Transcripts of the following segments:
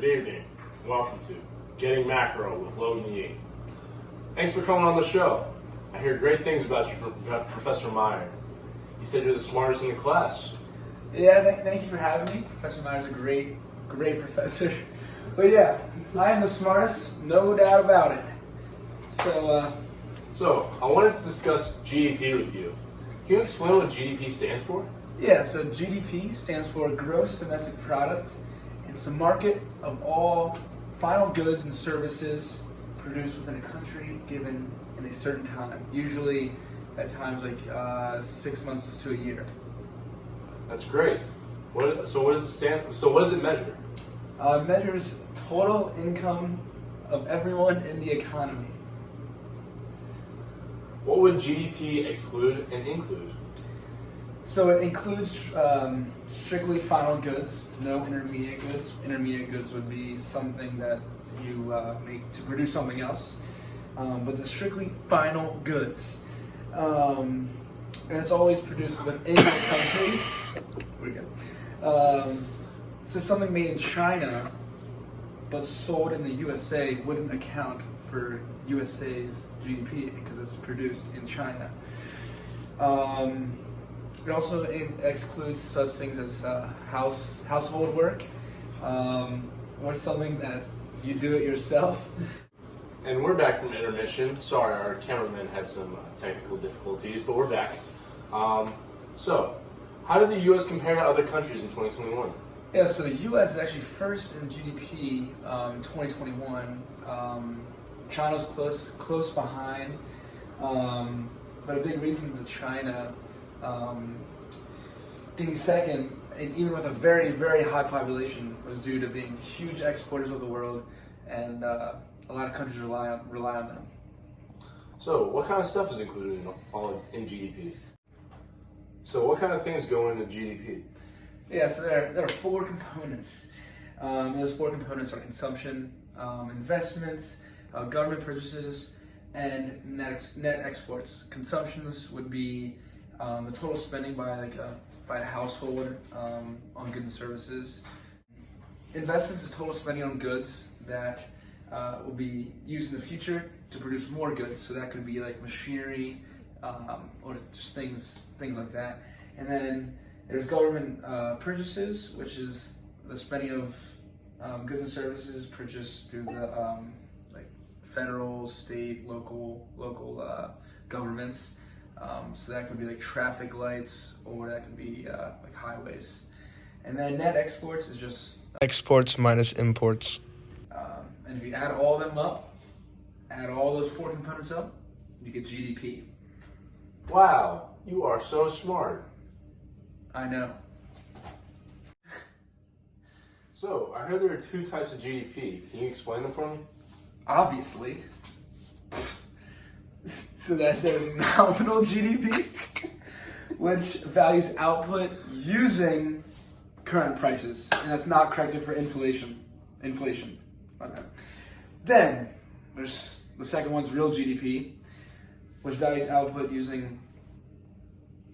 Good evening. Welcome to Getting Macro with Logan Yi. Thanks for coming on the show. I hear great things about you from Professor Meyer. He said you're the smartest in the class. Yeah, thank you for having me. Professor Meyer's a great professor. But yeah, I am the smartest, no doubt about it. So I wanted to discuss GDP with you. Can you explain what GDP stands for? Yeah, so GDP stands for Gross Domestic Product. It's the market of all final goods and services produced within a country given in a certain time. Usually at times like 6 months to a year. That's great. What does it stand? So what does it measure? It measures total income of everyone in the economy. What would GDP exclude and include? So it includes strictly final goods, no intermediate goods. Intermediate goods would be something that you make to produce something else. But the strictly final goods. And it's always produced within the country. There we go. So something made in China but sold in the USA wouldn't account for USA's GDP because it's produced in China. It also excludes such things as household work, or something that you do it yourself. And we're back from intermission. Sorry, our cameraman had some technical difficulties, but we're back. So, how did the U.S. compare to other countries in 2021? Yeah, so the U.S. is actually first in GDP in 2021. China's close behind, but a big reason to China being second, and even with a very, very high population, was due to being huge exporters of the world, and a lot of countries rely on them. So, what kind of stuff is included in GDP? So, what kind of things go into GDP? Yeah, so there are four components. Those four components are consumption, investments, government purchases, and net exports. Consumptions would be the total spending by a household on goods and services. Investments is total spending on goods that will be used in the future to produce more goods. So that could be like machinery or just things like that. And then there's government purchases, which is the spending of goods and services purchased through the federal, state, local governments. So that could be like traffic lights, or that could be like highways. And then net exports is just exports minus imports. And if you add all them up, add all those four components up, you get GDP. Wow, you are so smart. I know. So, I heard there are two types of GDP. Can you explain them for me? Obviously. So that there's nominal GDP, which values output using current prices, and that's not corrected for inflation. Okay. Then there's the second one's real GDP, which values output using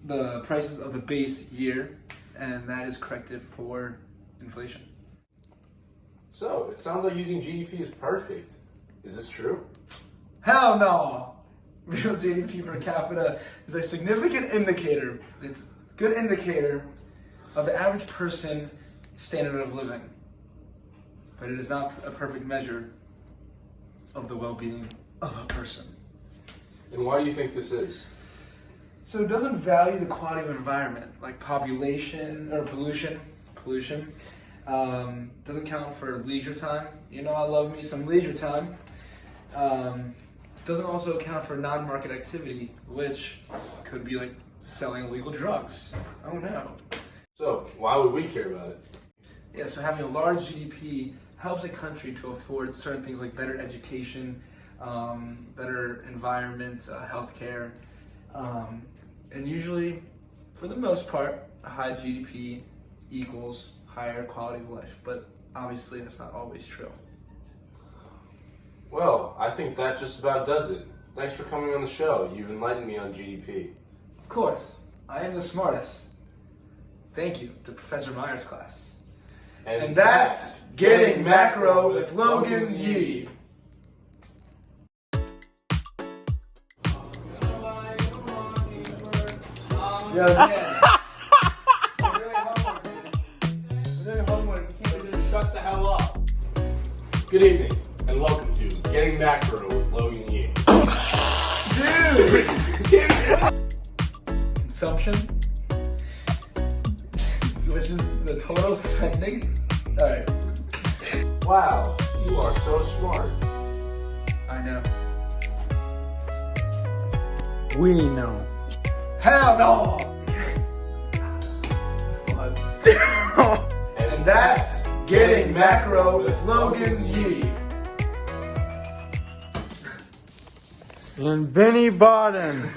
the prices of the base year, and that is corrected for inflation. So, it sounds like using GDP is perfect. Is this true? Hell no! Real GDP per capita is a significant indicator. It's a good indicator of the average person standard of living, but it is not a perfect measure of the well-being of a person. And why do you think this is? So it doesn't value the quality of environment, like population or pollution. Doesn't count for leisure time. You know, I love me some leisure time. Doesn't also account for non-market activity, which could be like selling illegal drugs. Oh no. So, why would we care about it? Yeah, so having a large GDP helps a country to afford certain things like better education, better environment, healthcare, and usually, for the most part, a high GDP equals higher quality of life, but obviously that's not always true. Well, I think that just about does it. Thanks for coming on the show. You've enlightened me on GDP. Of course, I am the smartest. Thank you to Professor Meyer's class. And that's Getting Macro with Logan Yi. Yo, man. We're doing homework, man. We're doing homework. You can't just Shut the hell up. Good evening, and welcome to Getting Macro with Logan Yi. Dude! Consumption, which is the total spending. Alright. Wow, you are so smart. I know. We know. Hell no! And that's Getting Macro with Logan Yi. And Benny Bottom.